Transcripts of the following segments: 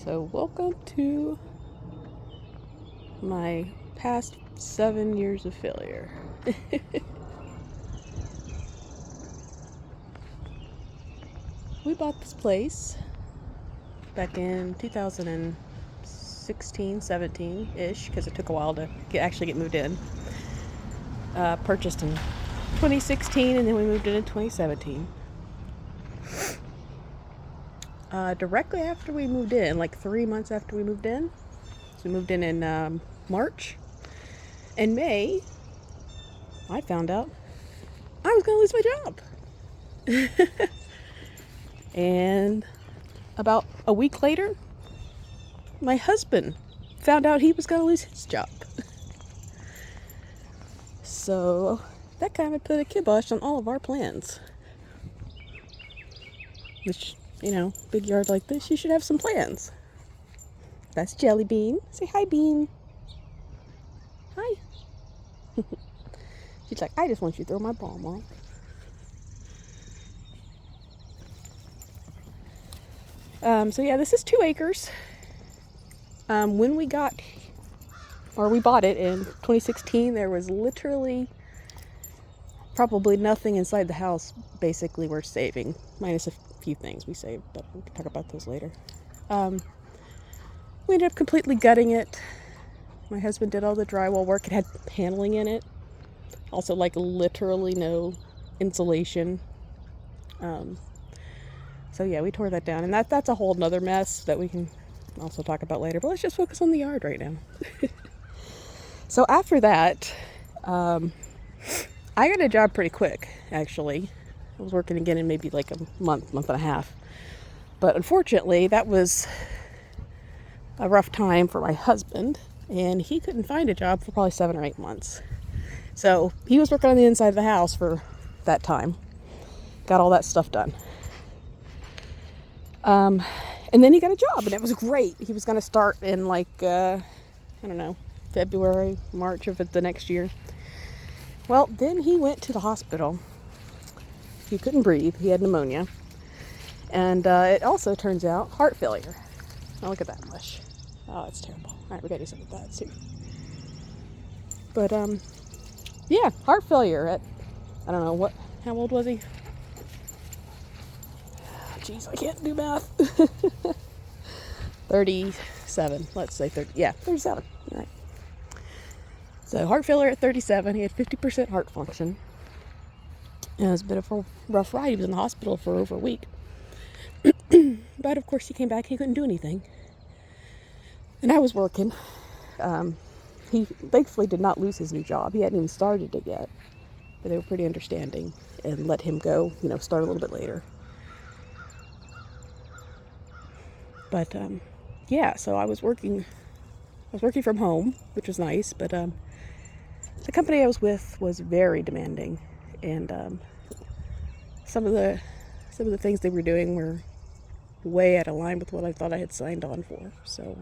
So, welcome to my past 7 years of failure. We bought this place back in 2016, 17-ish, because it took a while to actually get moved in. Purchased in 2016, and then we moved in 2017. Directly after we moved in, like 3 months after we moved in, so we moved in March. In May, I found out I was going to lose my job. And about a week later, my husband found out he was going to lose his job. So that kind of put a kibosh on all of our plans. Which, big yard like this, you should have some plans. That's Jelly Bean. Say hi, Bean. Hi. She's like, I just want you to throw my ball, Mom. So yeah, this is 2 acres. When we bought it in 2016, there was literally probably nothing inside the house basically worth saving, minus a few things we saved, but we can talk about those later. We ended up completely gutting it. My husband did all the drywall work. It had paneling in it. Also, like, literally no insulation. So yeah, we tore that down, and that's a whole nother mess that we can also talk about later, but let's just focus on the yard right now. So after that, I got a job pretty quick, actually. I was working again in maybe like a month and a half. But unfortunately, that was a rough time for my husband, and he couldn't find a job for probably 7 or 8 months. So he was working on the inside of the house for that time. Got all that stuff done. And then he got a job, and it was great. He was going to start in February, March of the next year. Well, then he went to the hospital. He couldn't breathe. He had pneumonia. And it also turns out heart failure. Now look at that mush. Oh, it's terrible. All right, we got to do something with that too. But, yeah, heart failure at, I don't know, how old was he? Jeez, I can't do math. 37, let's say 30. Yeah, 37. All right. So heart failure at 37. He had 50% heart function. And it was a bit of a rough ride. He was in the hospital for over a week. But of course, he came back. He couldn't do anything. And I was working. He thankfully did not lose his new job. He hadn't even started it yet. But they were pretty understanding and let him go, start a little bit later. But, yeah, so I was working from home, which was nice, but, the company I was with was very demanding, and, some of the things they were doing were way out of line with what I thought I had signed on for, so,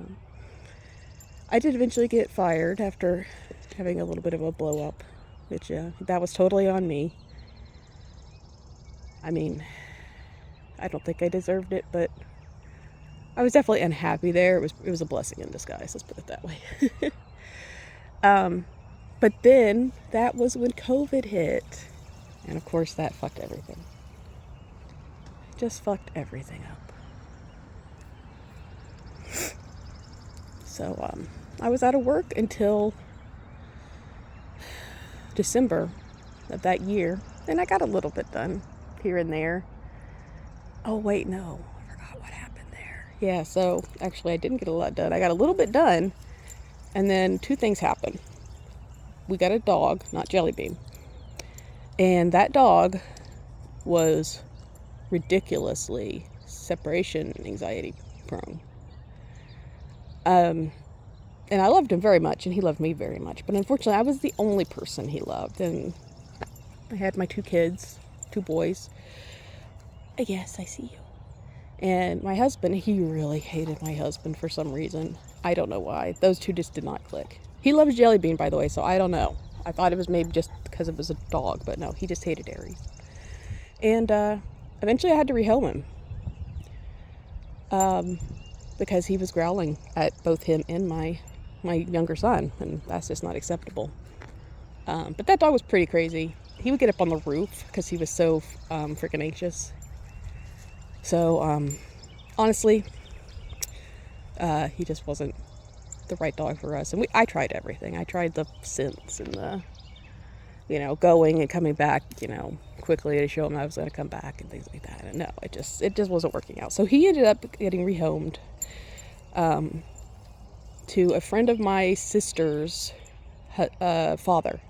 I did eventually get fired after having a little bit of a blow up, which, that was totally on me. I mean, I don't think I deserved it, but I was definitely unhappy there. It was a blessing in disguise, let's put it that way. But then that was when COVID hit. And of course that fucked everything. Just fucked everything up. So I was out of work until December of that year. And I got a little bit done here and there. Oh wait, no. Yeah, so actually I didn't get a lot done. I got a little bit done, and then 2 things happened. We got a dog, not Jelly Bean, and that dog was ridiculously separation anxiety prone. And I loved him very much, and he loved me very much, but unfortunately I was the only person he loved, and I had my 2 kids, 2 boys. Yes, I see you. And my husband, he really hated my husband for some reason. I don't know why. Those 2 just did not click. He loves Jelly Bean, by the way, so I don't know. I thought it was maybe just because it was a dog, but no, he just hated Aries. And eventually I had to rehome him. because he was growling at both him and my younger son, and that's just not acceptable. But that dog was pretty crazy. He would get up on the roof because he was so freaking anxious. So honestly, he just wasn't the right dog for us. And I tried everything. I tried the scents and the, going and coming back, quickly to show him I was going to come back and things like that. And no, it just wasn't working out. So he ended up getting rehomed to a friend of my sister's father,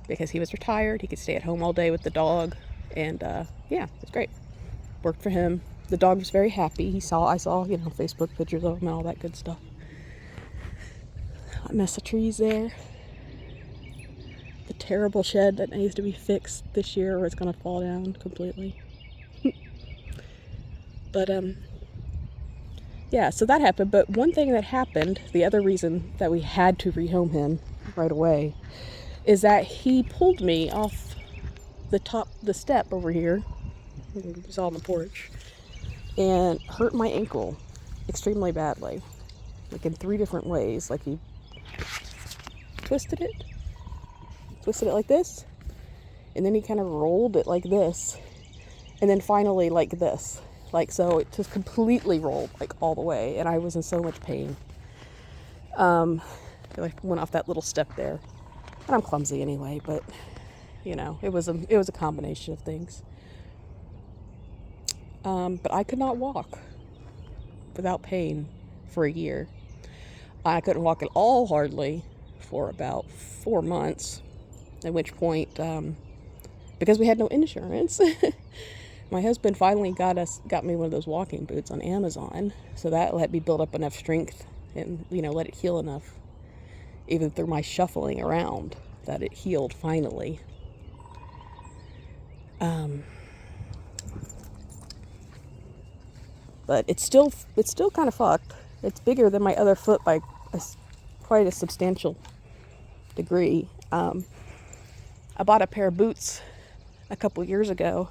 because he was retired. He could stay at home all day with the dog, and yeah, it was great. Worked for him. The dog was very happy. I saw Facebook pictures of him and all that good stuff. A mess of trees there. The terrible shed that needs to be fixed this year, or it's gonna fall down completely. But yeah, so that happened. But one thing that happened, the other reason that we had to rehome him right away, is that he pulled me off the step over here. You saw on the porch, and hurt my ankle extremely badly, like in 3 different ways. Like he twisted it like this, and then he kind of rolled it like this, and then finally like this, like so. It just completely rolled like all the way, and I was in so much pain. I went off that little step there, and I'm clumsy anyway, but it was a combination of things. But I could not walk without pain for a year. I couldn't walk at all, hardly, for about 4 months, at which point, because we had no insurance, my husband finally got me one of those walking boots on Amazon, so that let me build up enough strength and, let it heal enough, even through my shuffling around, that it healed finally. But it's still kind of fucked. It's bigger than my other foot by quite a substantial degree. I bought a pair of boots a couple years ago,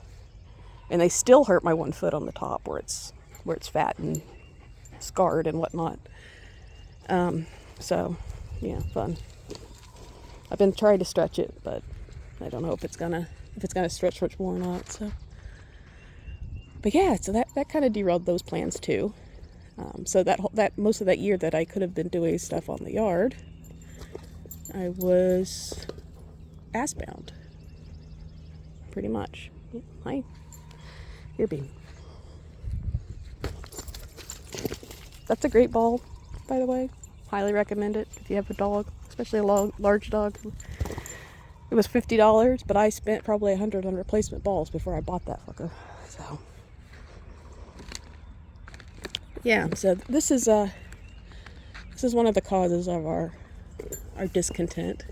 and they still hurt my one foot on the top where it's fat and scarred and whatnot. So yeah, fun. I've been trying to stretch it, but I don't know if it's gonna stretch much more or not. So, but yeah, so that kind of derailed those plans too. So that most of that year that I could have been doing stuff on the yard, I was ass-bound, pretty much. Hi, here, Bean. That's a great ball, by the way. Highly recommend it if you have a dog, especially a large dog. It was $50, but I spent probably $100 on replacement balls before I bought that fucker. So yeah, so this is one of the causes of our discontent.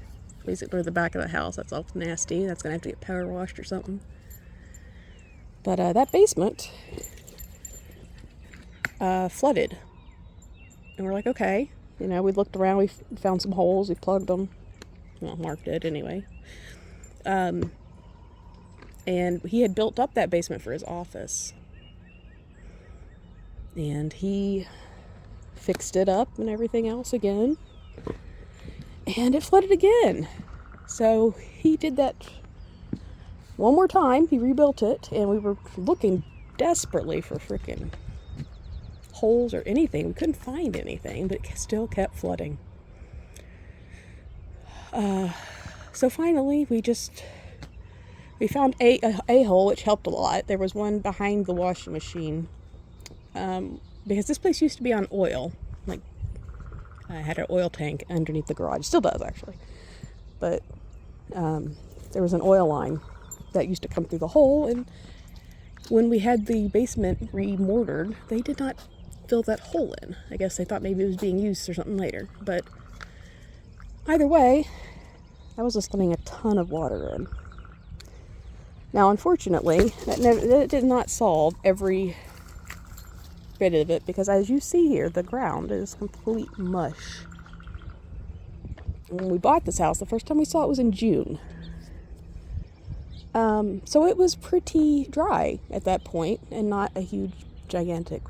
Basically, the back of the house, that's all nasty. That's gonna have to get power washed or something. But that basement flooded, and we're like, okay, we looked around, we found some holes, we plugged them, well, Mark did anyway. And he had built up that basement for his office, and he fixed it up and everything else again, and it flooded again. So he did that one more time. He rebuilt it, and we were looking desperately for freaking holes or anything. We couldn't find anything, but it still kept flooding. So finally we found a hole, which helped a lot. There was one behind the washing machine, because this place used to be on oil. Like, I had an oil tank underneath the garage. Still does, actually. But there was an oil line that used to come through the hole, and when we had the basement remortared, they did not fill that hole in. I guess they thought maybe it was being used for something later. But either way, that was just letting a ton of water in. Now, unfortunately, that did not solve every bit of it, because as you see here, the ground is complete mush. When we bought this house, the first time we saw it was in June. So it was pretty dry at that point, and not a huge, gigantic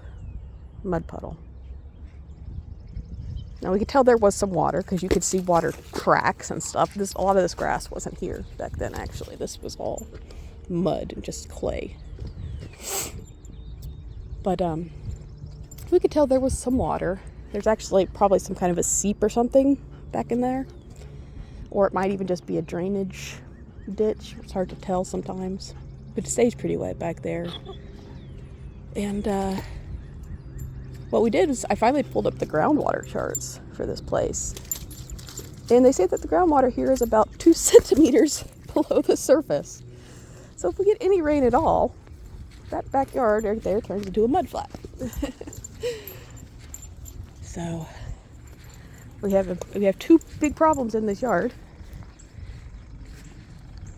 mud puddle. Now we could tell there was some water because you could see water cracks and stuff. A lot of this grass wasn't here back then, actually. This was all mud and just clay. But we could tell there was some water. There's actually probably some kind of a seep or something back in there. Or it might even just be a drainage ditch. It's hard to tell sometimes. But it stays pretty wet back there. And what we did was I finally pulled up the groundwater charts for this place. And they say that the groundwater here is about 2 centimeters below the surface. So if we get any rain at all, that backyard right there turns into a mud flat. So we have 2 big problems in this yard.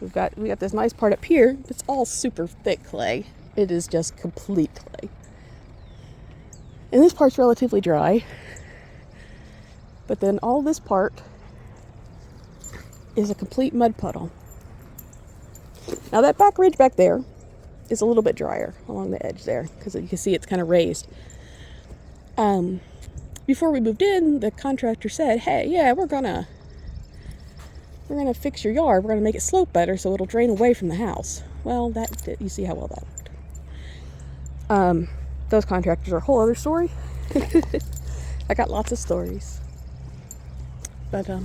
We got this nice part up here. It's all super thick clay. It is just complete clay. And this part's relatively dry. But then all this part is a complete mud puddle. Now that back ridge back there is a little bit drier along the edge there because you can see it's kind of raised. Before we moved in, the contractor said, "Hey, yeah, we're gonna fix your yard. We're gonna make it slope better so it'll drain away from the house." Well, you see how well that worked. Those contractors are a whole other story. I got lots of stories. But yeah,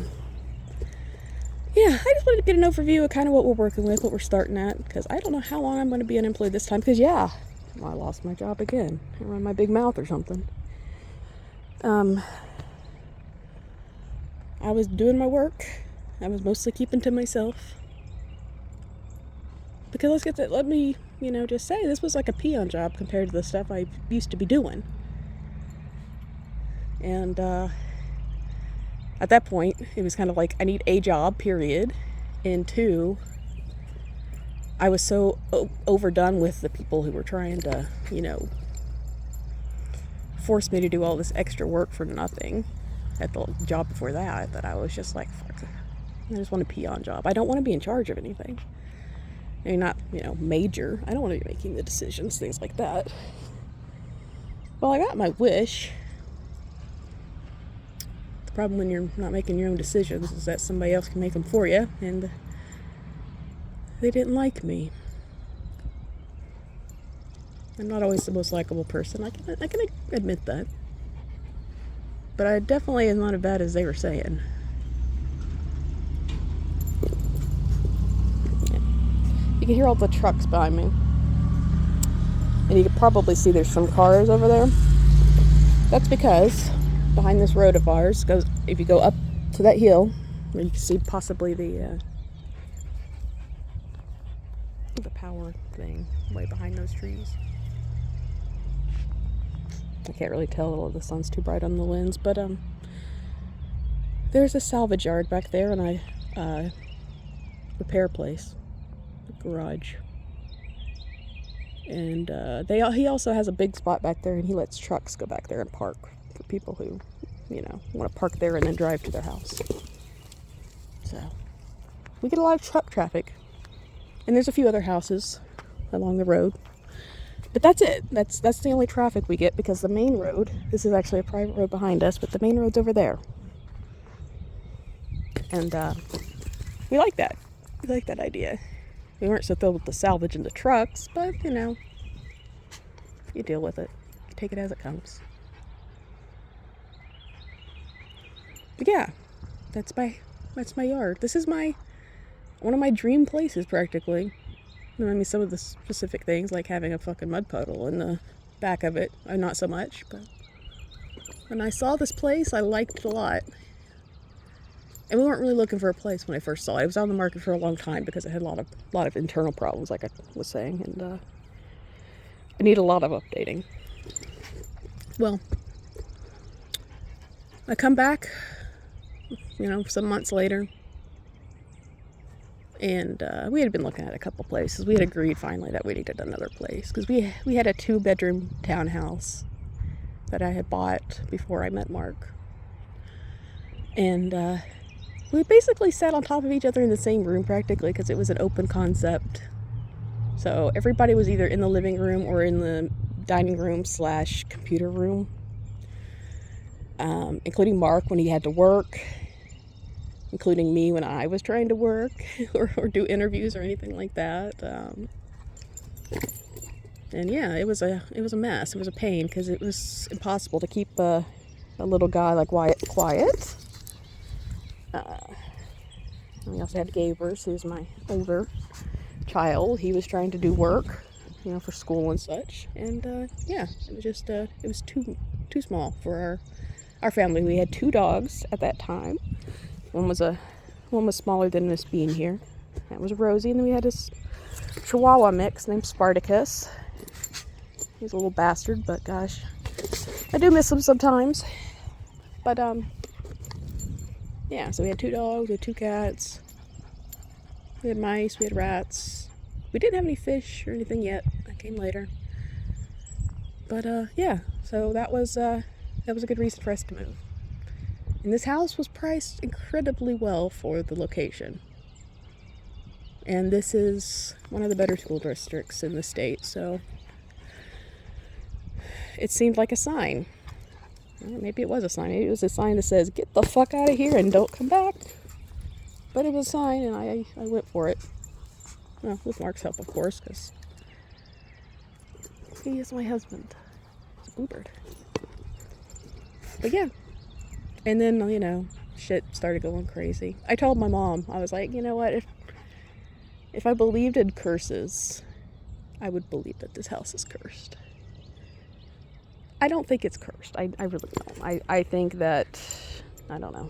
I just wanted to get an overview of kind of what we're working with, what we're starting at, because I don't know how long I'm going to be unemployed this time. Because I lost my job again. I run my big mouth or something. I was doing my work. I was mostly keeping to myself. Because let me just say, this was like a peon job compared to the stuff I used to be doing. And at that point, it was kind of like, I need a job, period. And 2, I was so overdone with the people who were trying to, force me to do all this extra work for nothing at the job before that I was just like, fuck, I just want a peon job. I don't want to be in charge of anything. I mean, not, major. I don't want to be making the decisions, things like that. Well, I got my wish. The problem when you're not making your own decisions is that somebody else can make them for you, and they didn't like me. I'm not always the most likable person. I can admit that. But I definitely am not as bad as they were saying. You can hear all the trucks behind me. And you can probably see there's some cars over there. That's because behind this road of ours goes, if you go up to that hill, where you can see possibly the power thing way behind those trees. I can't really tell, the sun's too bright on the lens, but there's a salvage yard back there and a repair place, a garage. And he also has a big spot back there, and he lets trucks go back there and park for people who, want to park there and then drive to their house. So we get a lot of truck traffic, and there's a few other houses along the road. But that's it. That's the only traffic we get, because the main road, this is actually a private road behind us, but the main road's over there. And we like that. We like that idea. We weren't so thrilled with the salvage and the trucks, but you deal with it. You take it as it comes. But yeah, that's my yard. This is one of my dream places, practically. I mean, some of the specific things, like having a fucking mud puddle in the back of it, not so much, but when I saw this place, I liked it a lot. And we weren't really looking for a place when I first saw it. It was on the market for a long time because it had a lot of internal problems, like I was saying, and I need a lot of updating. Well, I come back, some months later, and we had been looking at a couple places. We had agreed finally that we needed another place because we had a 2-bedroom townhouse that I had bought before I met Mark, and we basically sat on top of each other in the same room practically because it was an open concept. So everybody was either in the living room or in the dining room / computer room. including Mark when he had to work, including me when I was trying to work or do interviews or anything like that. And yeah, it was a mess. It was a pain because it was impossible to keep a little guy like Wyatt quiet. We also had Gabers, who's my older child. He was trying to do work, for school and such. And yeah, it was just it was too small for our family. We had 2 dogs at that time. One was smaller than this being here. That was Rosie, and then we had this Chihuahua mix named Spartacus. He's a little bastard, but gosh, I do miss him sometimes. But yeah, so we had 2 dogs, we had 2 cats, we had mice, we had rats. We didn't have any fish or anything yet. That came later. But yeah, so that was a good reason for us to move. And this house was priced incredibly well for the location. And this is one of the better school districts in the state, so it seemed like a sign. Well, maybe it was a sign. Maybe it was a sign that says, get the fuck out of here and don't come back. But it was a sign, and I went for it. Well, with Mark's help, of course, because he is my husband. He's a bluebird. But yeah. And then, shit started going crazy. I told my mom, I was like, you know what, if I believed in curses, I would believe that this house is cursed. I don't think it's cursed. I really don't. I think that, I don't know.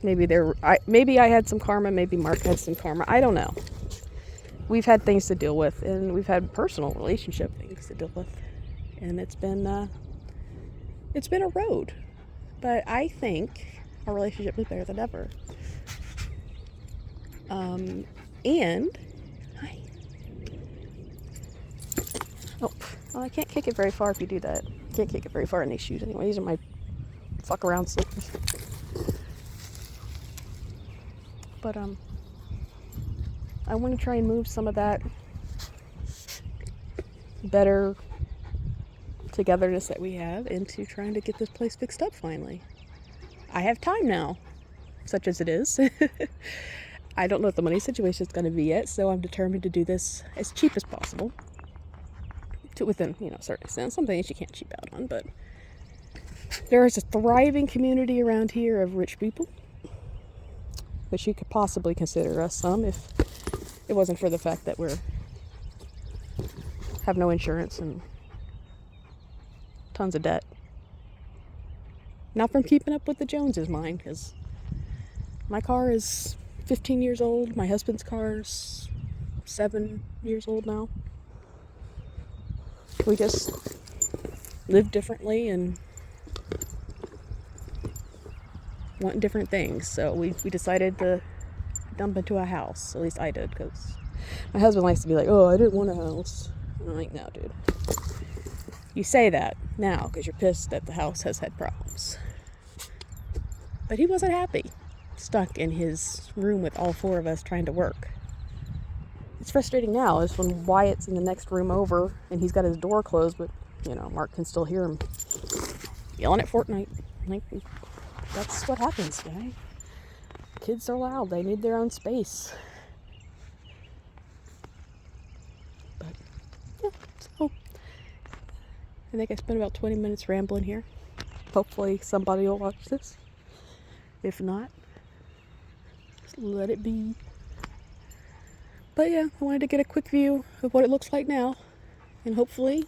Maybe I had some karma, maybe Mark had some karma. I don't know. We've had things to deal with, and we've had personal relationship things to deal with. And it's been a road. But I think our relationship is better than ever. And I can't kick it very far if you do that. Can't kick it very far in these shoes anyway. These are my fuck around slippers. But I want to try and move some of that better togetherness that we have into trying to get this place fixed up finally. I have time now, such as it is. I don't know what the money situation is going to be yet, so I'm determined to do this as cheap as possible. To within, a certain extent. Some things you can't cheap out on, but there is a thriving community around here of rich people, which you could possibly consider us some if it wasn't for the fact that have no insurance and tons of debt. Not from keeping up with the Joneses, mind, because my car is 15 years old. My husband's car is 7 years old now. We just live differently and want different things. So we decided to dump into a house. At least I did, because my husband likes to be like, oh, I didn't want a house. And I'm like, no, dude. You say that now because you're pissed that the house has had problems. But he wasn't happy, stuck in his room with all 4 of us trying to work. It's frustrating now is when Wyatt's in the next room over and he's got his door closed, but Mark can still hear him yelling at Fortnite. Like, that's what happens, guy. Kids are loud. They need their own space. But yeah, so I think I spent about 20 minutes rambling here. Hopefully somebody will watch this. If not, just let it be. But yeah, I wanted to get a quick view of what it looks like now. And hopefully,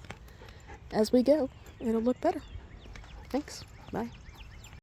as we go, it'll look better. Thanks. Bye.